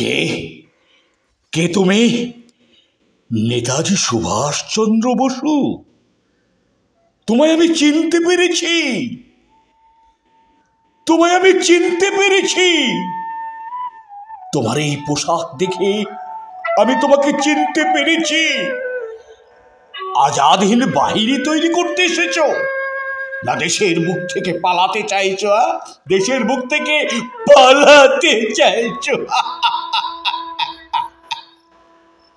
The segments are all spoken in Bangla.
কে কে তুমি? নেতাজি সুভাষচন্দ্র বসু? তোমায় আমি চিনতে পেরেছি, তোমায় আমি চিনতে পেরেছি। তোমার এই পোশাক দেখে আমি তোমাকে চিনতে পেরেছি। আজাদ হিন্দ বাহিনী তৈরি করতে এসেছো, না দেশের বুক থেকে পালাতে চাইছো? দেশের বুক থেকে পালাতে চাইছো?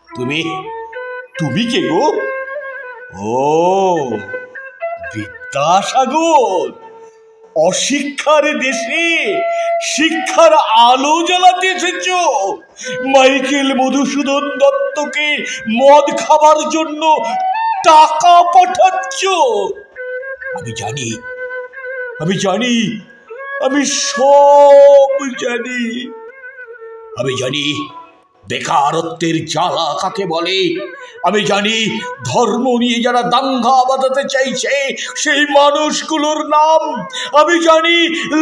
তুমি তুমি কে গো? ও, বিদ্যাসাগর। অশিক্ষার দেশে শিক্ষার আলো জ্বালাতে এসেছ। মাইকেল মধুসূদন দত্তকে মদ খাবার জন্য টাকা পাঠাচ্ছ। আমি জানি, আমি জানি, আমি সব জানি। আমি জানি বেকারত্বের জ্বালা কাকে বলে। আমি জানি ধর্ম নিয়ে যারা দাঙ্গা বাঁধাতে চাইছে সেই মানুষগুলোর নাম। আমি জানি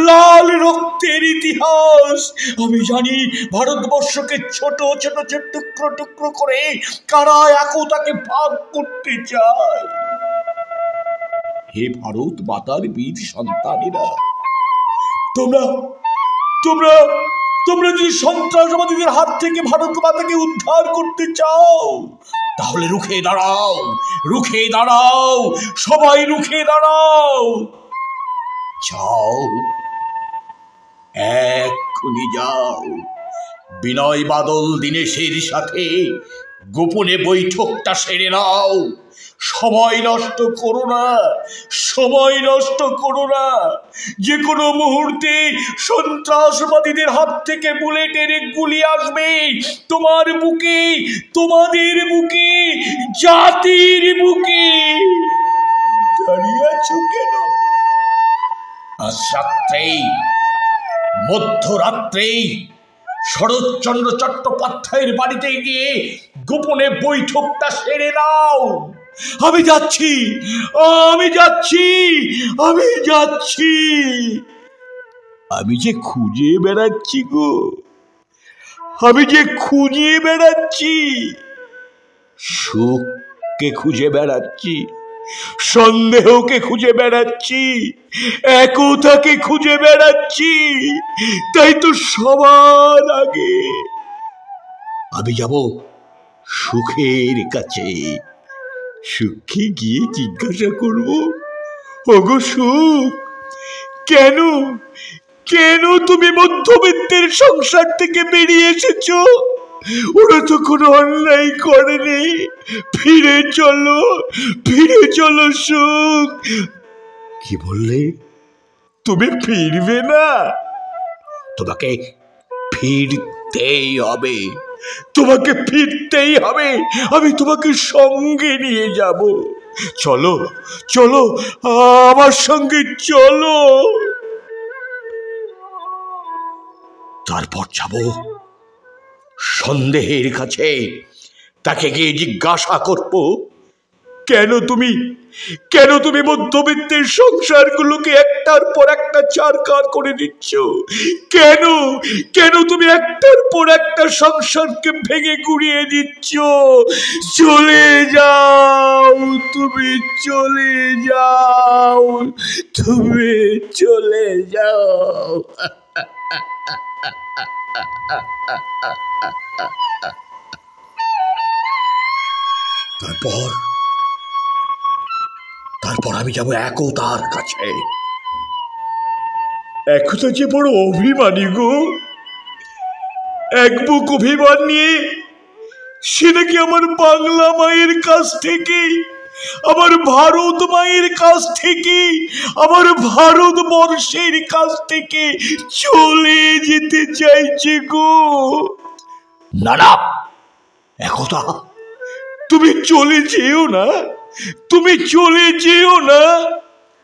লাল রক্তের ইতিহাস। আমি জানি ভারতবর্ষকে ছোট ছোট ছোট টুকরো টুকরো করে কারা একতাকে ভাগ করতে চায়। হে ভারত মাতার বীর সন্তানেরা, তোমরা তোমরা তোমরা যদি সন্ত্রাসবাদীদের হাত থেকে ভারত মাতাকে উদ্ধার করতে চাও, তাহলে রুখে দাঁড়াও, রুখে দাঁড়াও, সবাই রুখে দাঁড়াও। যাও, এক্ষুনি যাও, বিনয় বাদল দীনেশের সাথে গোপনে বৈঠকটা সেরে নাও। সময় নষ্ট করো না, সময় নষ্ট করো না। যে কোনো মুহূর্তে সন্ত্রাসবাদীদের হাত থেকে বুলেটের গুলি আসবে তোমার বুকে, তোমাদের বুকে, জাতির বুকে। দাঁড়িয়ে আছো কেন? আজ রাত্রেই, মধ্যরাত্রেই শরৎচন্দ্র চট্টোপাধ্যায়ের বাড়িতে গিয়ে গোপনে বৈঠকটা সেরে নাও। আমি যাচ্ছি, আমি যাচ্ছি, আমি যাচ্ছি। আমি যে খুঁজে বেড়াচ্ছি গো, আমি যে খুঁজে বেড়াচ্ছি। সুখকে খুঁজে বেড়াচ্ছি, সন্দেহকে খুঁজে বেড়াচ্ছি, একতাকে খুঁজে বেড়াচ্ছি। তাই তো সবার আগে আমি যাব সুখের কাছে। সুখকে গিয়ে জিজ্ঞাসা করব, ওগো সুখ, কেন কেন তুমি মধ্যবিত্তের সংসার থেকে বেরিয়ে এসেছো? ওরা তো কোনো অন্যায় করেনি। ফিরে চলো, ফিরে চলো সুখ। কি বললে? তুমি ফিরবে না? তোমাকে ফিরতেই হবে, তোমাকে ফিরতেই হবে। আমি তোমাকে সঙ্গে নিয়ে যাব। চলো, চলো, আমার সঙ্গে চলো। তারপর যাব সন্দেহের কাছে। তাকে গিয়ে জিজ্ঞাসা করব, কেন তুমি মধ্যবিত্তের সংসারগুলোকে একটার পর একটা চারকার করে দিচ্ছ? কেন কেন তুমি একটার পর একটা সংসারকে ভেঙে গুড়িয়ে দিচ্ছ? চলে যাও, তুমি চলে যাও, তুমি চলে যাও। তারপর আমি যাব একতার কাছে। একতা যে বড় অভিমানী গো, এক বুক অভিমান নিয়ে সে নাকি আমার বাংলা মায়ের কাছ থেকে, আমার ভারত মায়ের কাছ থেকে, আমার ভারতবর্ষের কাছ থেকে চলে যেতে চাইছে গো। না না, একতা, তুমি চলে যেও না, তুমি চলে যেও না।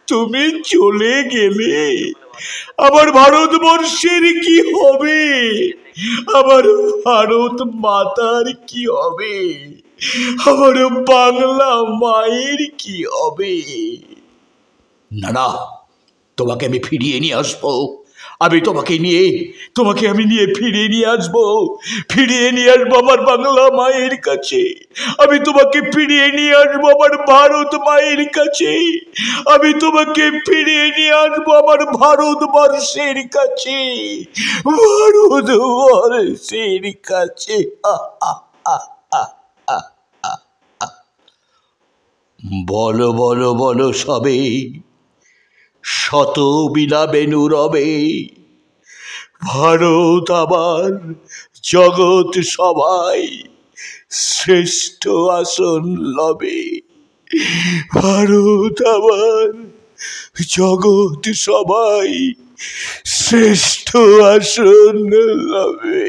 তুমি চলে গেলে আমার ভারতবর্ষের কি হবে? আমার ভারত মাতার কি হবে? আমার বাংলা মায়ের কি হবে? না না, তোমাকে আমি ফিরিয়ে নিয়ে আসবো। আমি তোমাকে আমি ফিরিয়ে নিয়ে আসবো আমার বাংলা মায়ের কাছে। আমি তোমাকে ফিরিয়ে নিয়ে আসবো আমার ভারত মায়ের কাছে। আমি তোমাকে ফিরিয়ে নিয়ে আসবো আমার ভারতবর্ষের কাছে, ভারতবর্ষের কাছে। বলো বলো বলো সবে, শত বিলাবে নীরবে, ভারত আবার জগৎ সবাই শ্রেষ্ঠ আসন লবে। ভারত আবার জগৎ সবাই শ্রেষ্ঠ আসন লবে।